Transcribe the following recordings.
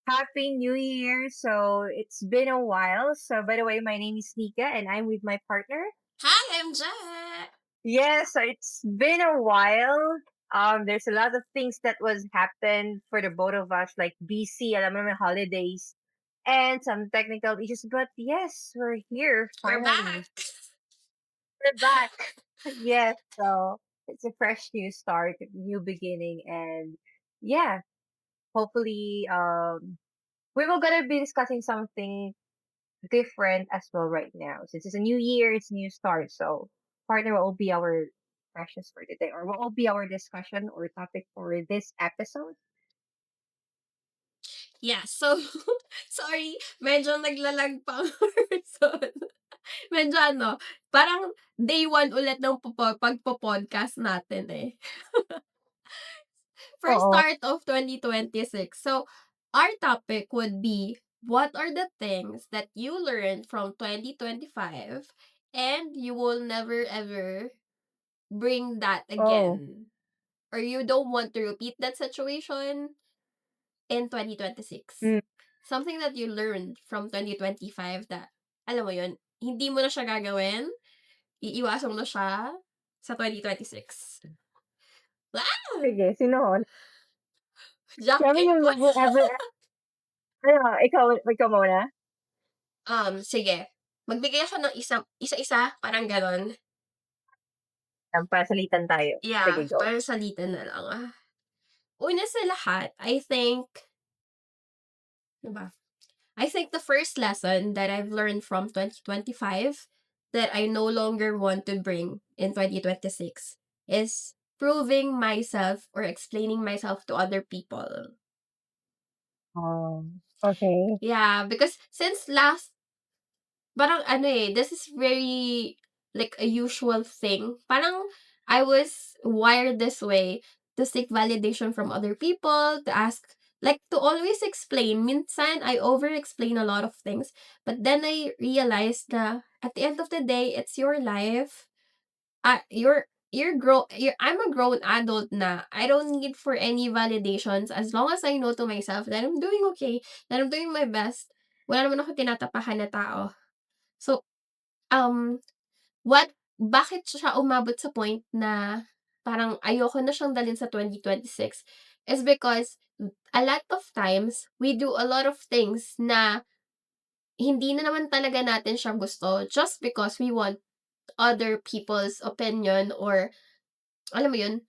Happy New Year. So it's been a while. So by the way, my name is Nika and I'm with my partner. Hi, I'm Jet. Yeah, so it's been a while. There's a lot of things that was happened for the both of us, like BC, alam mo naman, holidays, and some technical issues. But yes, we're here We're finally. back. We're back. Yes, so it's a fresh new start, new beginning, and yeah, hopefully, we were gonna be discussing something different as well right now. Since it's a new year, it's a new start. So partner, what will be our questions for today? Or what will be our discussion or topic for this episode? Yeah, so, sorry, medyo naglalag pa ang person. Medyo parang day one ulit ng pagpo-podcast natin eh. First Oo. start of 2026. So, our topic would be, what are the things that you learned from 2025 and you will never ever bring that Oh. again? Or you don't want to repeat that situation in 2026. Mm. Something that you learned from 2025 that, alam mo yun, hindi mo na siya gagawin, iiwasan mo na siya sa 2026. Ah! Sige, sino? Jack Sabi and mo, Paul. ever, ano, ikaw muna? Sige. Magbigay ako ng isa-isa, parang ganon. Pasalitan tayo. Sige, Yeah, go. parang salitan na lang. Una sa lahat, ano ba? I think the first lesson that I've learned from 2025 that I no longer want to bring in 2026 is proving myself or explaining myself to other people. Okay. Yeah, because since parang this is very like a usual thing. Parang I was wired this way to seek validation from other people, to ask, like, to always explain. Minsan, I over-explain a lot of things. But then I realized na at the end of the day, it's your life. I'm a grown adult na. I don't need for any validations as long as I know to myself that I'm doing okay, that I'm doing my best. Wala naman ako tinatapakan na tao. So, Um, bakit siya umabot sa point na parang ayoko na siyang dalhin sa 2026 is because a lot of times, we do a lot of things na hindi na naman talaga natin siya gusto just because we want other people's opinion or, alam mo yun,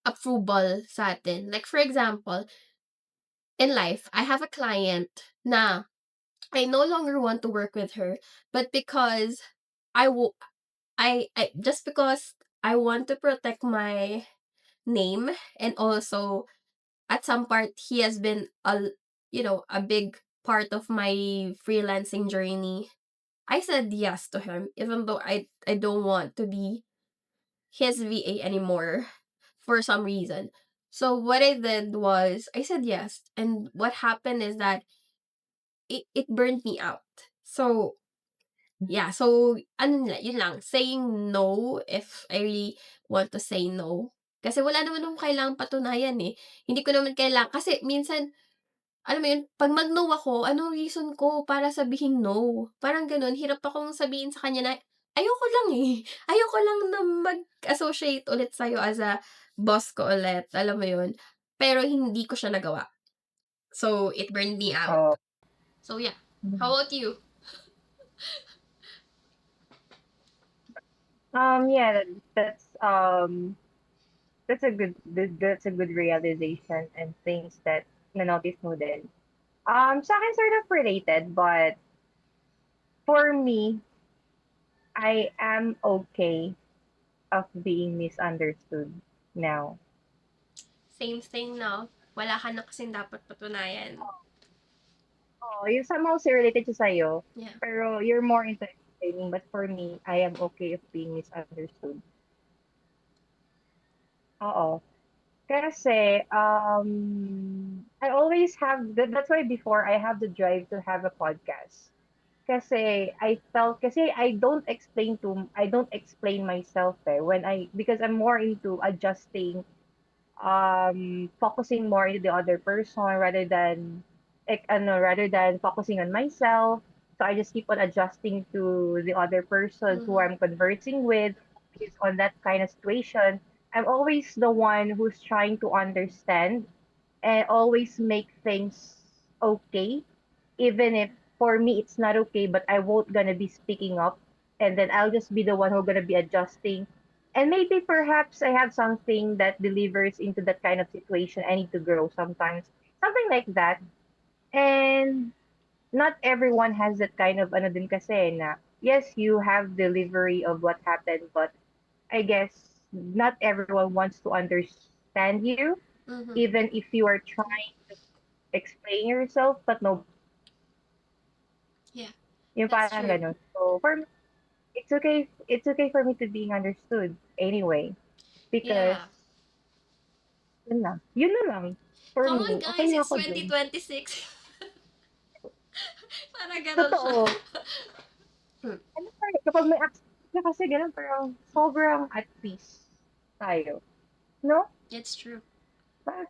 approval sa atin. Like, for example, in life, I have a client na I no longer want to work with her, but because I wo I just because I want to protect my name, and also at some part he has been a big part of my freelancing journey. I said yes to him even though I don't want to be his VA anymore for some reason. So what I did was I said yes, and what happened is that it burned me out. So yeah, so yun lang, saying no if I really want to say no. Kasi wala naman akong kailangang patunayan, eh. Hindi ko naman kasi minsan, alam mo yun, 'pag mag-no ako, anong reason ko para sabihin no? Parang gano'n, hirap akong sabihin sa kanya na, ayoko lang, eh. Ayoko lang na mag-associate ulit sa'yo as a boss ko ulit, alam mo yun? Pero hindi ko siya nagawa. So, it burned me out. Oh. So, yeah. How about you? Yeah, that's a good realization and things that na-notice mo din. Sa akin sort of related, but for me, I am okay of being misunderstood now. Same thing, no? Wala ka na kasing dapat patunayan. Oh, yung somehow related to sa'yo, Yeah. pero you're more into explaining, but for me, I am okay of being misunderstood. Oo. Kasi, I always have, that's why before I have the drive to have a podcast. Kasi I don't explain myself because I'm more into adjusting focusing more into the other person rather than focusing on myself. So I just keep on adjusting to the other person who Mhm. I'm conversing with based on that kind of situation. I'm always the one who's trying to understand and always make things okay, even if for me it's not okay, but I won't gonna be speaking up, and then I'll just be the one who gonna be adjusting. And maybe perhaps I have something that delivers into that kind of situation. I need to grow sometimes, something like that. And not everyone has that kind of ano din kasi na. Yes, you have delivery of what happened, but I guess not everyone wants to understand you, Mhm. even if you are trying to explain yourself, but no, Yeah, yung that's parang true. ganun. So, for me, it's okay for me to being understood anyway, because Yeah. yun na lang. For Come on me, okay guys, na it's ako dun. 2026. Parang ganon siya. Totoo. Ano pa kapag may accident na kasi ganun, parang sobrang at peace tayo. No? It's true. Parang,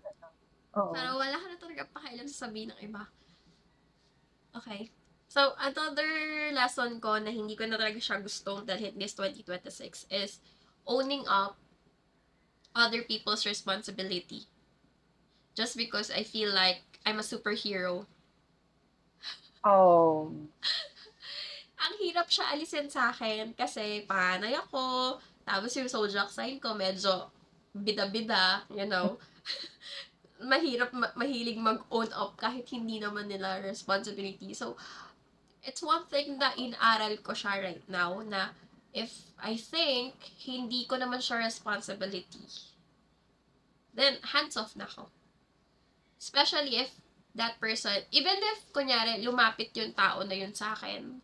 oo. Parang wala ka na talaga pakialam sa sabihin ng iba. Okay. So, another lesson ko na hindi ko na talaga siya gustong dalhin this 2026 is owning up other people's responsibility. Just because I feel like I'm a superhero. Oh. Ang hirap siya alisin sa akin kasi panay ako, tapos yung zodiac sign ko medyo bida-bida, you know. Mahilig mag-own up kahit hindi naman nila responsibility. So, it's one thing na inaral ko siya right now na if I think hindi ko naman siya responsibility, then hands off na ako. Especially if that person, even if kunyari lumapit yung tao na yun sa akin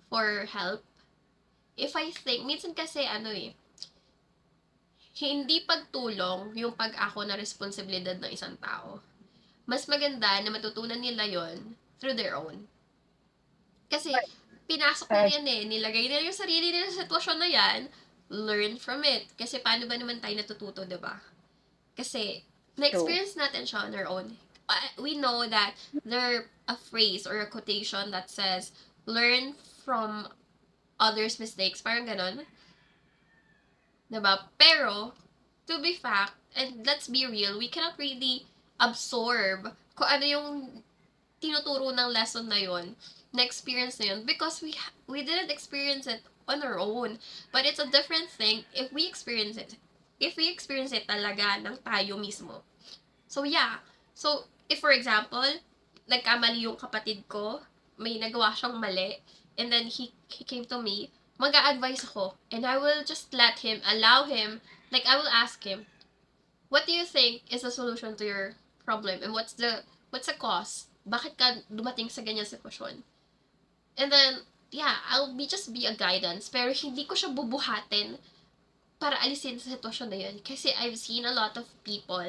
for help, if I think, minsan kasi ano eh, hindi pagtulong yung pag-ako na responsibilidad ng isang tao. Mas maganda na matutunan nila yon through their own. Kasi, pinasok nila Uh, yan eh. Nilagay nila yung sarili nila sa sitwasyon na yan. Learn from it. Kasi paano ba naman tayo natututo, ba diba? Kasi, true. na-experience natin siya on our own. We know that there a phrase or a quotation that says, learn from others' mistakes. Parang ganon. Diba? Pero, to be fact, and let's be real, we cannot really absorb kung ano yung tinuturo ng lesson na yon, na experience na yun, because we didn't experience it on our own. But it's a different thing if we experience it. If we experience it talaga ng tayo mismo. So, yeah. So, if for example, nagkamali yung kapatid ko, may nagawa siyang mali, and then he came to me, mag-a-advise ako, and I will just let him, allow him, like, I will ask him, what do you think is the solution to your problem? And what's the cause? Bakit ka dumating sa ganyan sitwasyon? And then, yeah, just be a guidance, pero hindi ko siya bubuhatin para alisin sa sitwasyon na yun. Kasi I've seen a lot of people,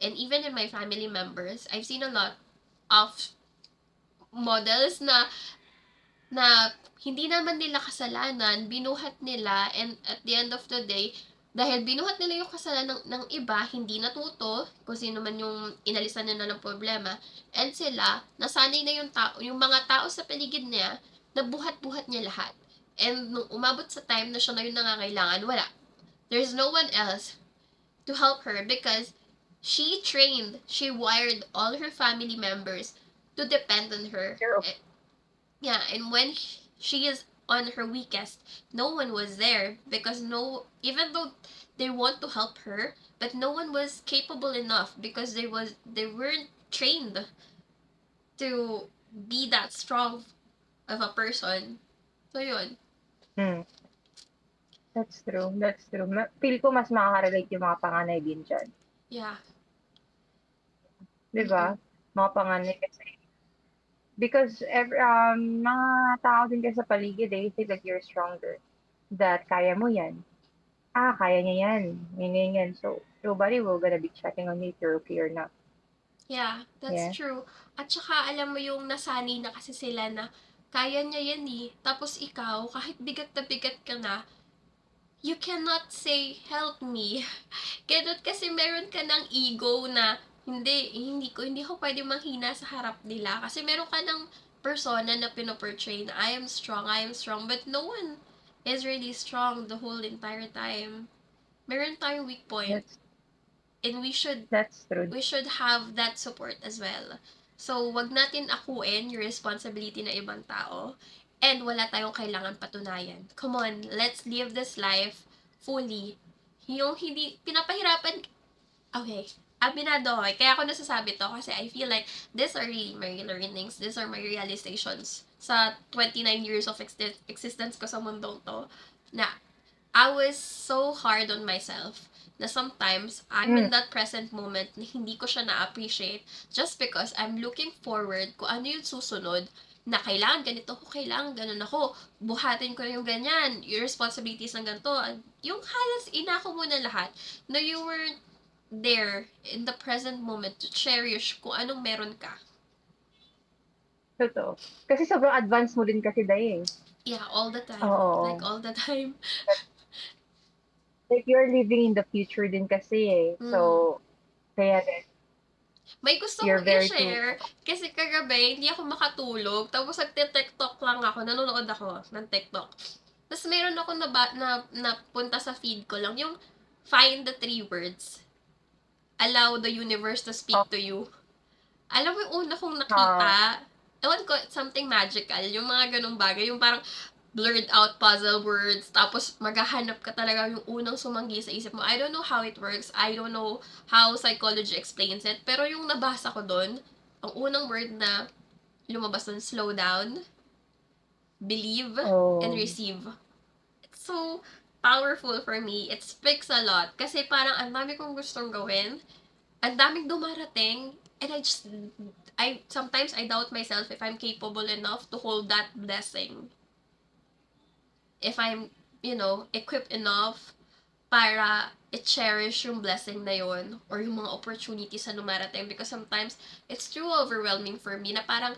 and even in my family members, I've seen a lot of models na hindi naman nila kasalanan, binuhat nila, and at the end of the day, dahil binuhat nila yung kasalanan ng iba, hindi natuto kung sino man yung inalisan nila ng problema, and sila, nasanay na yung mga tao sa paligid niya, nabuhat-buhat niya lahat. And nung umabot sa time na siya na yung nangangailangan, wala. There's no one else to help her because she wired all her family members to depend on her. True. Yeah, and when she is on her weakest, no one was there because no, even though they want to help her, but no one was capable enough because they weren't trained to be that strong of a person. So yun. Hmm. That's true. That's true. Feel ko mas makaka-relate yung mga panganay din diyan. Yeah. 'Di ba? Mm-mm. Mga panganay kasi because mga tao din kasi sa paligid, they think that you're stronger, that kaya mo 'yan. Ah, kaya niya 'yan, ganyan. So, nobody will gonna be checking on you if you're okay or not. Yeah, that's Yeah. true. At saka alam mo yung nasanay na kasi sila na kaya niya yan eh. Tapos ikaw, kahit bigat na bigat ka na, you cannot say, "Help me." Gano'n kasi meron ka ng ego na, hindi ako puwedeng manghina sa harap nila kasi meron ka ng persona na pino-portray na, I am strong," but no one is really strong the whole entire time. Meron tayong weak point, That's and that's true. we should have that support as well. So, wag natin akuin yung responsibility ng ibang tao, and wala tayong kailangan patunayan. Come on, let's live this life fully. Yung hindi pinapahirapan. Okay, aminado ako, kaya ako nasasabi to kasi I feel like these are really my learnings, these are my realizations sa 29 years of existence ko sa mundong to, na I was so hard on myself na sometimes I'm Mm, in that present moment na hindi ko siya na-appreciate just because I'm looking forward kung ano yung susunod na kailangan ganito ko, kailangan ganun ako, buhatin ko na yung ganyan, yung responsibilities ng ganito. Yung halos inako mo na lahat na you were there in the present moment to cherish kung anong meron ka. totoo. Kasi sobrang advance mo din kasi dahil eh. Yeah, all the time. Like, Oo. all the time. Like you're living in the future din kasi eh. Mm. So, kaya din, May gusto you're kong very too i-share kasi kagabi hindi ako makatulog tapos nagte-TikTok lang ako, nanonood ako ng TikTok. Tapos meron ako napunta sa feed ko lang yung find the three words. Allow the universe to speak to you. Alam mo yung una kong uh, nakita, ewan ko, something magical, yung mga ganong bagay, yung parang blurred out puzzle words, tapos maghahanap ka talaga yung unang sumanggi sa isip mo. I don't know how it works, I don't know how psychology explains it, pero yung nabasa ko doon, ang unang word na lumabas doon, slow down, believe, and oh, receive. It's so powerful for me. It speaks a lot. Kasi parang ang dami kong gustong gawin, ang daming dumarating, and sometimes I doubt myself if I'm capable enough to hold that blessing. If I'm, equipped enough para i-cherish yung blessing na yon or yung mga opportunities na dumarating, because sometimes it's too overwhelming for me na parang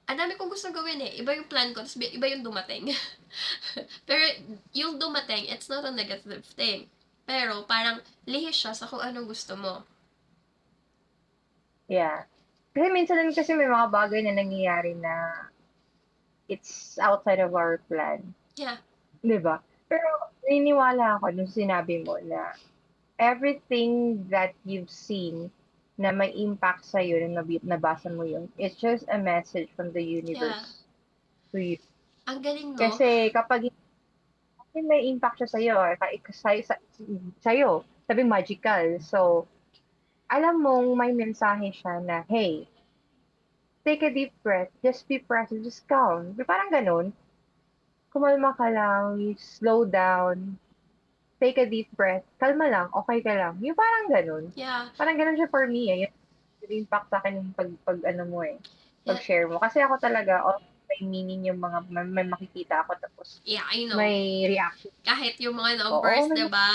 ang dami kong gusto gawin eh. Iba yung plan ko, tapos iba yung dumating. Pero yung dumating, it's not a negative thing. Pero parang lihis siya sa kung anong gusto mo. yeah. Kasi minsan din kasi may mga bagay na nangyayari na it's outside of our plan, Yeah, 'di ba? Pero naniniwala ako nung sinabi mo na everything that you've seen na may impact sa'yo nung nabasa mo yun, it's just a message from the yeah. universe to you. Ang galing, no? Kasi kapag may impact siya sa'yo or sa'yo, sabi magical. So, alam mong may mensahe siya na, "Hey, take a deep breath, just be present, just calm." Parang gano'n. Kumalma ka lang, you slow down, take a deep breath, kalma lang, okey ka lang. Yung parang gano'n. Yeah, Parang gano'n siya for me, eh, yung impact sa'kin yung pag-ano mo, eh, yeah, pag-share mo. Kasi ako talaga all may meaning yung mga may makikita ako tapos yeah, I know. may reaction Kahit yung mga ako. Oo, numbers, may 'di ba?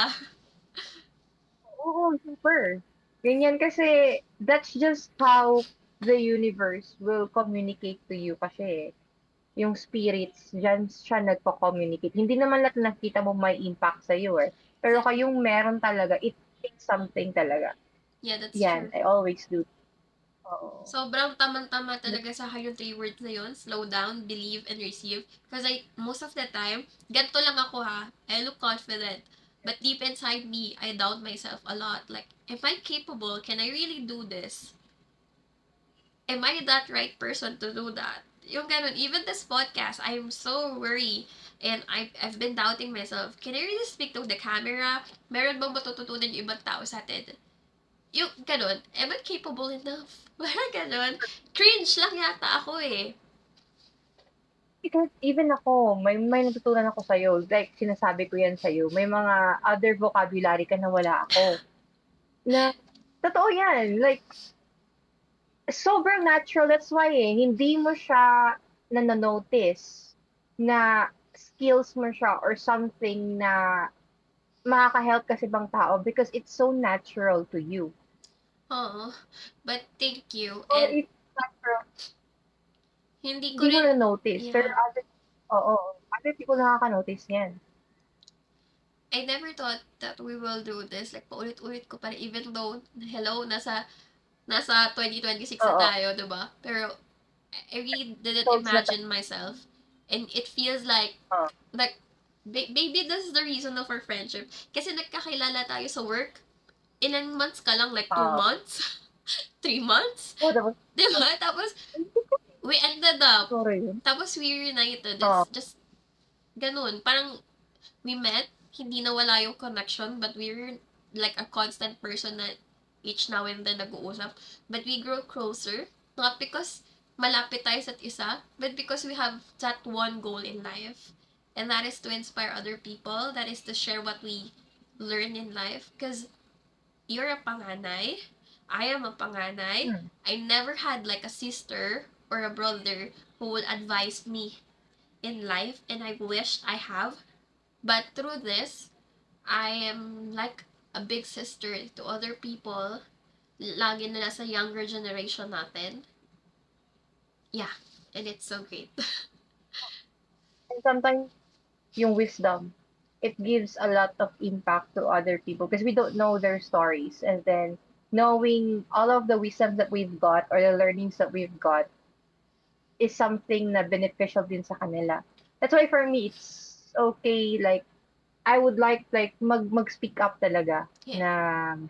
oo, super. Ganyan kasi that's just how the universe will communicate to you kasi yung spirits diyan siya nagko-communicate. Hindi naman lahat ng nakita mo may impact sa'yo, eh. Pero Exactly. kayong meron talaga, it takes something talaga. Yeah, that's Yan, true. I always do. Oo. Sobrang tamang-tama talaga sa akin yung three words na yun. Slow down, believe, and receive. Because most of the time, ganito lang ako ha. I look confident. But deep inside me, I doubt myself a lot. Like, am I capable? Can I really do this? Am I that right person to do that? Yung ganun. Even this podcast, I'm so worried. And I've been doubting myself. Can I really speak to the camera? Meron bang matututunan yung ibang tao sa atin? Yung ganun. Am I capable enough? Parang ganun. Cringe lang yata ako eh. Because even ako, may natutunan ako sa'yo, like sinasabi ko yan sa'yo, may mga other vocabulary ka na wala ako. Na totoo yan, like sobrang natural, that's why eh, hindi mo siya nano-notice na skills mo siya or something na makaka-help ka sa ibang tao because it's so natural to you. Oo. But thank you. Or And it's natural, hindi ko hindi mo rin, na-notice. Pero yeah. other, oo, other people nakaka-notice yan. I never thought that we will do this, like paulit-ulit ko pa rin even though, hello, nasa 2026 na Oo. tayo, 'di ba? Pero I really didn't Close na imagine myself, and it feels oo. like maybe this is the reason of our friendship. Kasi nagkakilala tayo sa work, ilang months ka lang, like two Oo. months, 3 months, Oo, tapos 'di ba? Tapos hindi ko we ended up, siguro yun. tapos we reunited. Oo. It's just ganun. Parang we met, hindi nawala yung connection, but we're like a constant person na each now and then nag-uusap. But we grow closer, not because malapit tayo sa isa, but because we have that one goal in life. And that is to inspire other people. That is to share what we learn in life. Because you're a panganay. I am a panganay. Hmm. I never had like a sister or a brother who will advise me in life, and I wished I have. But through this, I am like a big sister to other people, lagi na nasa younger generation natin. Yeah, and it's so great. And sometimes yung wisdom, it gives a lot of impact to other people because we don't know their stories. And then knowing all of the wisdom that we've got or the learnings that we've got is something na beneficial din sa kanila. That's why for me, it's okay, like, I would like mag-speak up talaga Yeah, na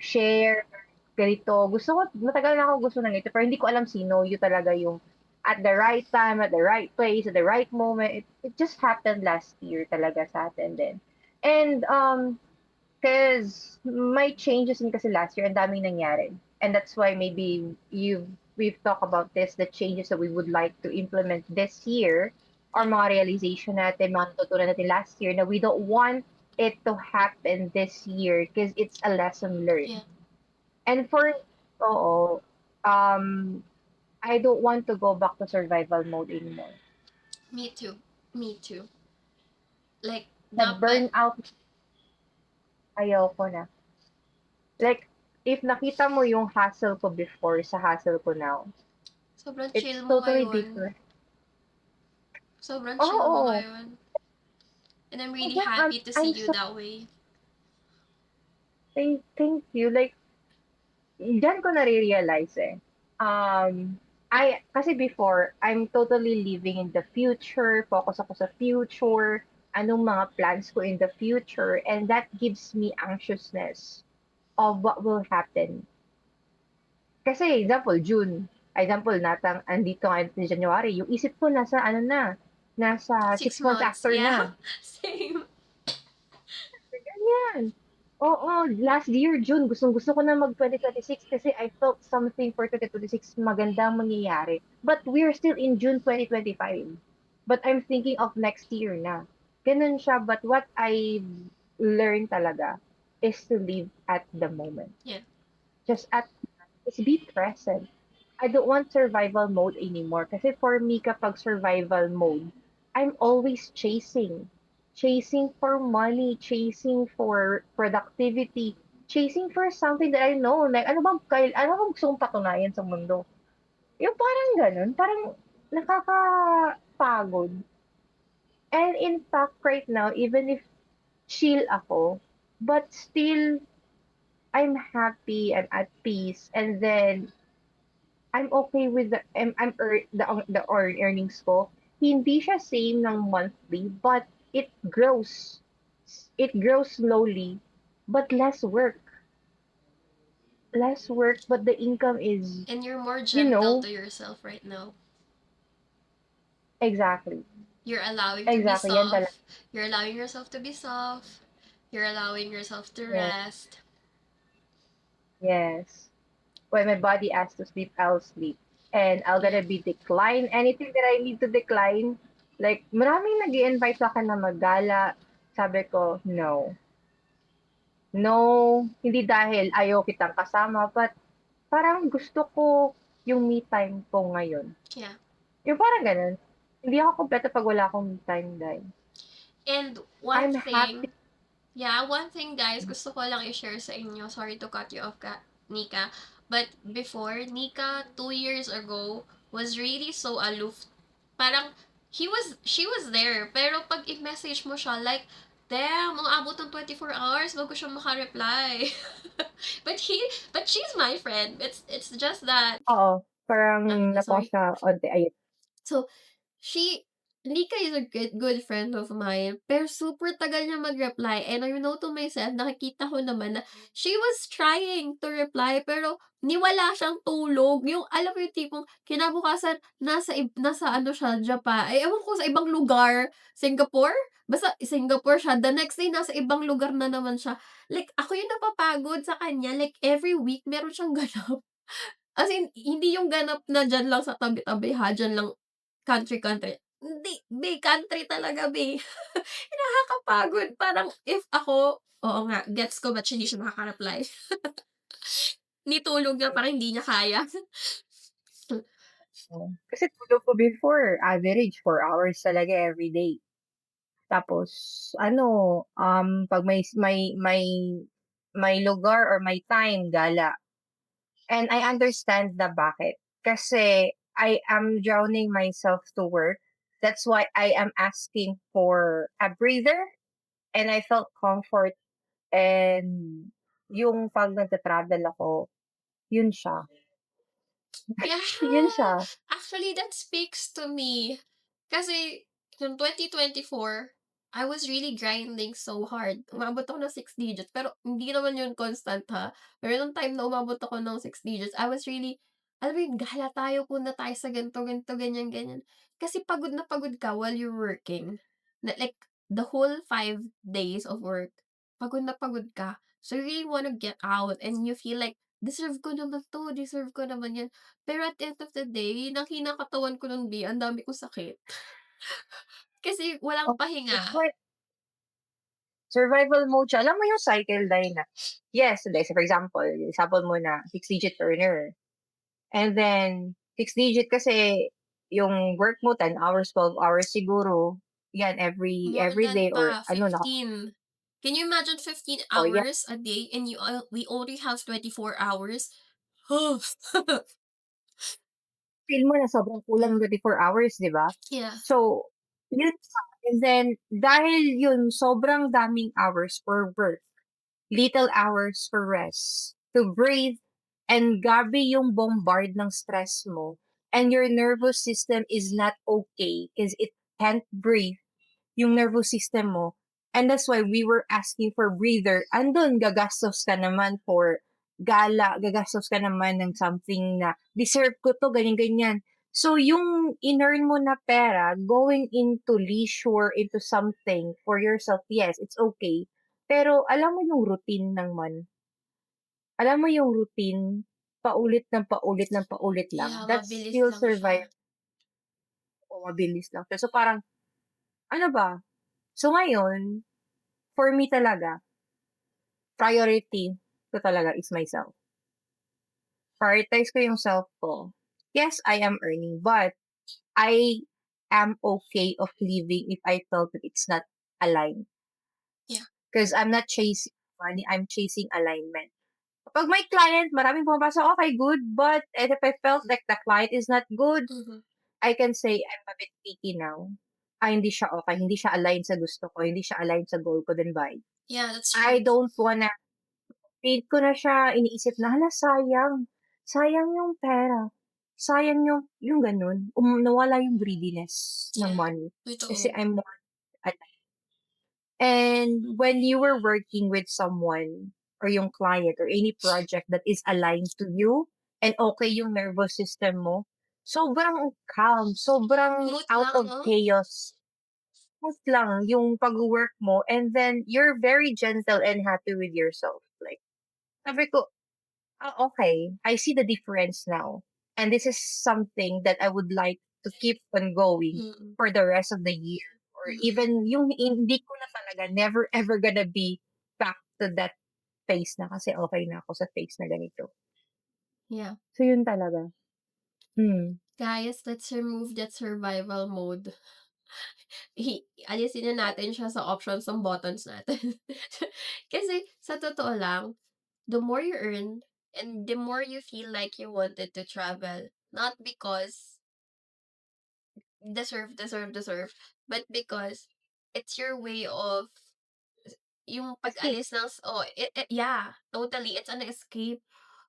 share ganito. Gusto ko, matagal na ako gusto ng ito, pero hindi ko alam sino yung talaga yung at the right time, at the right place, at the right moment. It just happened last year talaga sa atin din. And, because my changes din kasi last year, ang daming nangyari. And that's why maybe we've talked about this, the changes that we would like to implement this year, or yeah, mga realization natin, mga natutunan natin last year na we don't want it to happen this year because it's a lesson yeah. learned. And for, oo, um, I don't want to go back to survival mode anymore. Me too. Me too. Like, dapat, Nag-burn out, ayaw ko na. Like, if nakita mo yung hustle ko before sa hustle ko now, sobrang chill it's mo totally ngayon. different. Sobrang chill mo Oo. ngayon. And I'm really Sobrang happy to see I'm you so that way. thank you. Like, diyan ko nare-realize eh. Kasi before, I'm totally living in the future, focus ako sa future, anong mga plans ko in the future, and that gives me anxiousness of what will happen. Kasi example, June. Example, andito ngayon sa January, yung isip ko nasa ano na, nasa six 6 months months. after Yeah, na. same. Ganyan. Oo, last year, June, gustong-gusto ko na mag-2026 kasi I felt something for 2026 magandang mangyayari. But we're still in June 2025. But I'm thinking of next year na. Ganun siya, but what I learned talaga is to live at the moment. Yeah. Just just be present. I don't want survival mode anymore. Kasi for me, kapag survival mode, I'm always chasing. Chasing for money, chasing for productivity, chasing for something that I know. Like, ano bang gusto kong patunayan sa mundo? Yung parang ganun, parang nakakapagod. And in fact, right now, even if chill ako, but still, I'm happy, I'm at peace, and then I'm okay with the earnings ko. Hindi siya same ng monthly, but it grows. It grows slowly, but less work. Less work, but the income is, And you're more you gentle know, to yourself right now. exactly. You're allowing to be Exactly. Yan talaga. soft. You're allowing yourself to be soft. You're allowing yourself to Yes. rest. Yes. When my body asks to sleep, I'll sleep. And I'll Yeah. gonna be decline anything that I need to decline. Like, maraming nag invite sa akin na maggala. Sabi ko, no. No, hindi dahil ayaw kitang kasama, but parang gusto ko yung me time ko ngayon. Yeah. Yung parang ganun. Hindi ako kumpleto pag wala akong me time, guys. And one I'm happy. thing, yeah, one thing guys, gusto ko lang i-share sa inyo. Sorry to cut you off, Nika. But before, Nika, 2 years ago, was really so aloof. Parang, she was there. Pero pag i-message mo siya, like, Damn, umaabot ng 4 hours bago siya maka-reply. But he but she's my friend. It's just that Oo, parang na-pause sorry. siya onti, ayun. So, she Nika is a good friend of mine, pero super tagal niya mag-reply and I know to myself, nakikita ko naman na she was trying to reply pero niwala siyang tulog. Yung alam mo yung tipong kinabukasan nasa ano siya, Japan, ay ewan ko sa ibang lugar, Singapore? Basta Singapore siya, the next day nasa ibang lugar na naman siya. Like ako yung napapagod sa kanya, like every week meron siyang ganap. As in, hindi yung ganap na diyan lang sa tabi-tabi ha, diyan lang country. Hindi, be, country talaga be. Nakakapagod parang if ako oo nga, gets ko ba't hindi siya nakaka-reply. Ni tulog niya parang hindi niya kaya. Oo. Kasi tulog ko before, average 4 hours talaga everyday. Tapos ano, 'pag may lugar or may time, gala. And I understand na bakit. Kasi I am drowning myself to work. That's why I am asking for a breather and I felt comfort and yung 'pag nagta-travel ako, yun siya, Yeah, yun siya. actually that speaks to me. Kasi nung 2024, I was really grinding so hard. Umabot ako ng 6 digits pero hindi naman yun constant ha. Pero nung time na umabot ako ng 6 digits, I was really, alam mo yun, gala tayo, punta tayo sa ganito, ganyan. Kasi pagod na pagod ka while you're working. Like, the whole 5 days of work, pagod na pagod ka. So you really wanna get out and you feel like, deserve ko naman yan. Pero at the end of the day, ng kinakatawan ko nun, ang dami kong sakit. Kasi walang Oh, that's pahinga. why survival mode siya. Alam mo yung cycle dahil na, yes, like, for example mo na six-digit earner. And then, six-digit kasi yung work mo 10 hours, 12 hours siguro. Yan, More every than day or pa, ano na, 15. Can you imagine 15 oh yeah, hours a day and we only have 24 hours? feel mo na sobrang kulang ng 4 hours, di ba? Yeah. So, yun siya. And then, dahil yun, sobrang daming hours for work, little hours for rest, to breathe, and grabe yung bombard ng stress mo, and your nervous system is not okay because it can't breathe yung nervous system mo. And that's why we were asking for breather. Andun, gagastos ka naman for gala, gagastos ka naman ng something na deserve ko to, ganyan-ganyan. So, yung in-earn mo na pera, going into leisure, into something for yourself, yes, it's okay. Pero alam mo yung routine ng month. Alam mo yung routine, paulit lang. Yeah, That's mabilis still lang siya. survive o mabilis lang. So parang, ano ba? So ngayon, for me talaga, priority ko talaga is myself. Prioritize ko yung self ko. Yes, I am earning, but I am okay of leaving if I felt that it's not aligned. Yeah. Because I'm not chasing money, I'm chasing alignment. Kapag may client, maraming pumapasok, okay, good. But if I felt like the client is not good, Mhm. I can say I'm a bit picky now. Hindi siya okay, hindi siya aligned sa gusto ko, hindi siya aligned sa goal ko, then bye. Yeah, that's I true. don't wanna feed ko na siya, iniisip na, hala, sayang. Sayang yung pera. Sayang yung ganun. Nawala yung greediness ng Yeah, money. Kasi totoo. I'm more aligned. And when you were working with someone or yung client or any project that is aligned to you and okay yung nervous system mo, sobrang calm, sobrang Smooth out lang of 'no? chaos. Smooth lang yung pag-work mo and then you're very gentle and happy with yourself. Like, sabi ko, okay, I see the difference now. And this is something that I would like to keep on going Mm, for the rest of the year. Or mm. even yung hindi ko na talaga, never ever gonna be back to that phase na kasi okay na ako sa phase na ganito. Yeah. So yun talaga. Hmm. Guys, let's remove that survival mode. Alisin na natin siya sa options ng buttons natin. Kasi sa totoo lang, the more you earn and the more you feel like you wanted to travel, not because deserve, but because it's your way of yung Escape. pag-alis ng yeah, totally, it's an escape.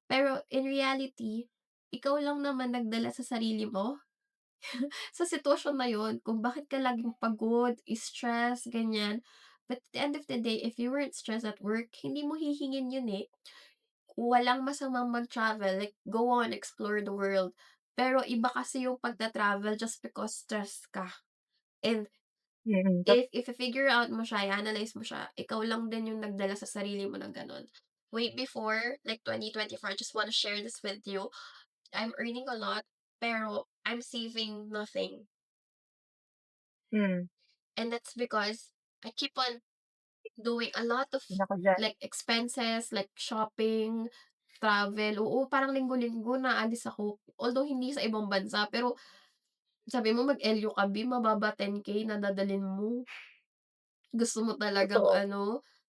Pero in reality, ikaw lang naman nagdala sa sarili mo sa sitwasyon na yun kung bakit ka laging pagod, stress, ganyan. But at the end of the day, if you weren't stressed at work, hindi mo hihingin yun, eh. Walang masamang mag-travel, like, go on, explore the world. Pero iba kasi yung pagta-travel just because stressed ka. And Mm, if i-figure out mo siya, i-analyze mo siya, ikaw lang din yung nagdala sa sarili mo ng gano'n. Way before, like 2024, I just wanna share this with you. I'm earning a lot, pero I'm saving nothing. hmm, And that's because I keep on doing a lot of, isa ako diyan. like, expenses, like shopping, travel. Oo, parang linggo-linggo naalis ako. Although hindi sa ibang bansa, pero sabi mo mag-LU ka, B, mababa 10K na dadalhin mo. Gusto mo talagang Totoo. ano,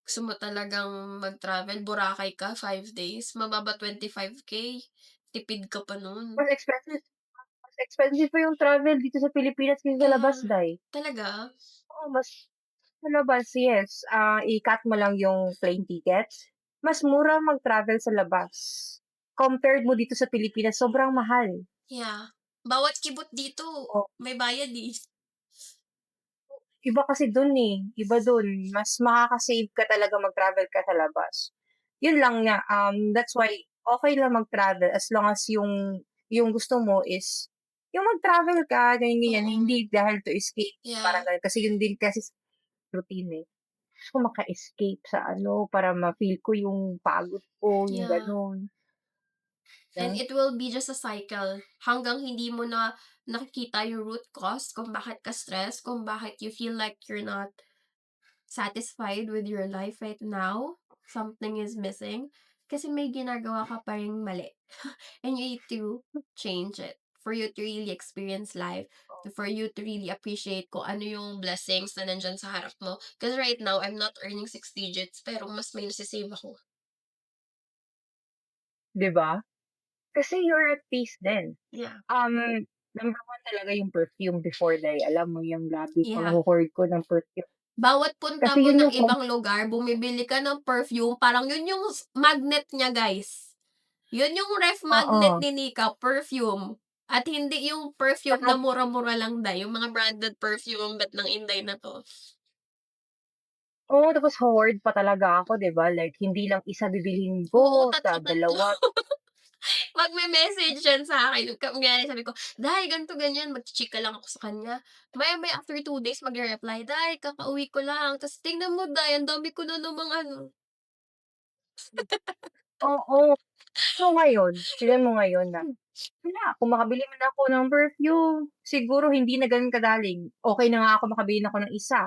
gusto mo talagang mag-travel, Boracay ka 5 days, mababa 25K, tipid ka pa nun. Mas expensive mas expensive pa yung travel dito sa Pilipinas kaysa sa Kaya labas, day. talaga? Oo, mas sa labas, yes, i-cut mo lang yung plane tickets, mas mura mag-travel sa labas. Compared mo dito sa Pilipinas, sobrang mahal. Yeah. Bawat kibot dito O may bayad, eh. iba kasi dun, eh, iba dun, mas makaka-save ka talaga mag-travel ka sa labas. Yun lang nga, that's why okey lang mag-travel as long as yung gusto mo is yung mag-travel ka ganyan-ganyan, Oo. hindi dahil to escape, parang Yeah, ganon. Kasi yun din kasi sa routine, eh. Gusto ko maka-escape sa ano, para ma-feel ko yung pagod ko, yung yeah. gano'n, And 'no? it will be just a cycle hanggang hindi mo na nakikita yung root cause kung bakit ka stress, kung bakit you feel like you're not satisfied with your life right now, something is missing, kasi may ginagawa ka pa ring mali. And you need to change it for you to really experience life, for you to really appreciate kung ano yung blessings na nandiyan sa harap mo. Because right now, I'm not earning 6 digits, pero mas may nasi-save ako. 'Di ba? Kasi you're at peace din. Yeah. Number one talaga yung perfume before day, alam mo yung grabe Yeah. pangho-hoard ko ng perfume. Bawat punta Kasi mo yun ng yung ibang lugar, bumibili ka ng perfume, parang yun yung magnet niya, guys. Yun yung ref magnet oo, ni Nika, perfume. At hindi yung perfume tsaka na mura-mura lang, yung mga branded perfume bet ng Inday na 'to. oo, tapos hoard pa talaga ako, 'di ba, like hindi lang isa bibilhin ko, Oo, tatlo-tatlo. dalawa. Magme-message yan sa'kin, kunyari sabi ko, "Day ganito ganyan," magchi-chika lang ako sa kanya. Maya-maya after 2 days magre-reply, "Day kakauwi ko lang." Ta's, "Tingnan mo Day, ang dami ko na namang ano." Oo, so ngayon, tignan mo ngayon na, wala, kung makabili man ako ng perfume, siguro hindi na gano'n kadaling, okey na nga ako makabili na ako ng isa.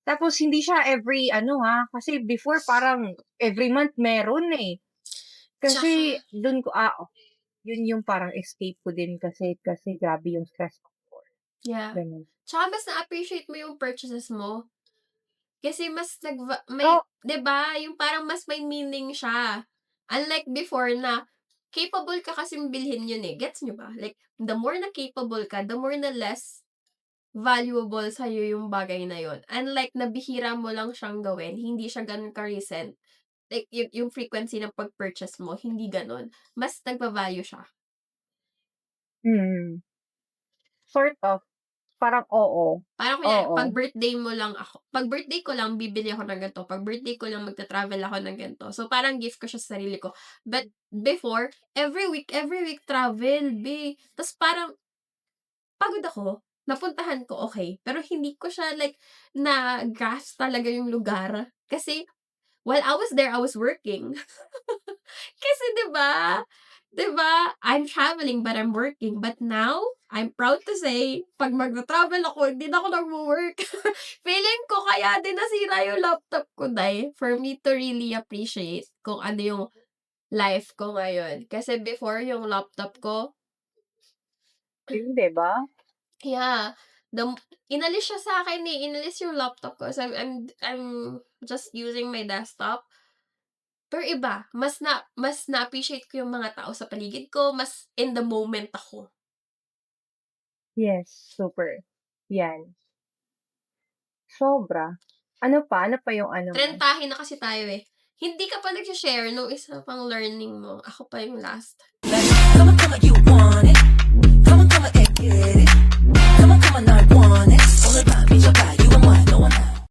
Tapos hindi siya every ano, kasi before parang every month meron, eh. Kasi Tsaka dun ko yun yung parang escape ko din kasi grabe yung stress ko before, yeah. gano'n. Tsaka mas na-appreciate mo yung purchases mo. Kasi mas Oh, may 'di ba, yung parang mas may meaning siya. Unlike before na capable ka kasing bilhin yun, eh, gets niyo ba? Like, the more na capable ka, the more na less valuable sa'yo yung bagay na yun. Unlike na bihira mo lang siyang gawin, hindi siya gano'n ka-recent, like yung frequency ng pag-purchase mo, hindi gano'n. Mas nagva-value siya. mm, sort of, parang oo, Parang kunyari oo, 'pag birthday ko lang bibili ako ng ganito, 'pag birthday ko lang magta-travel ako ng ganito. So, parang gift ko siya sa sarili ko. But before, every week travel, ta's parang pagod ako, napuntahan ko, okey, pero hindi ko siya like na-grasp talaga yung lugar. Kasi while I was there, I was working. Kasi 'di ba, I'm traveling but I'm working. But now, I'm proud to say 'pag magta-travel ako hindi na ako nagwo-work. Feeling ko kaya din nasira yung laptop ko, for me to really appreciate kung ano yung life ko ngayon. Kasi before yung laptop ko, yun 'di ba? yeah, inalis siya sa'kin, eh, inalis yung laptop ko. So, I'm just using my desktop. Pero iba, mas na-appreciate ko yung mga tao sa paligid ko, mas in the moment ako. Yes, super, 'yan, sobra. Ano pa yung ano mo? Trentahin na kasi tayo, eh. Hindi ka pa nagse-share nung isa pang learning mo, ako pa yung last. Come on, come on, you want it.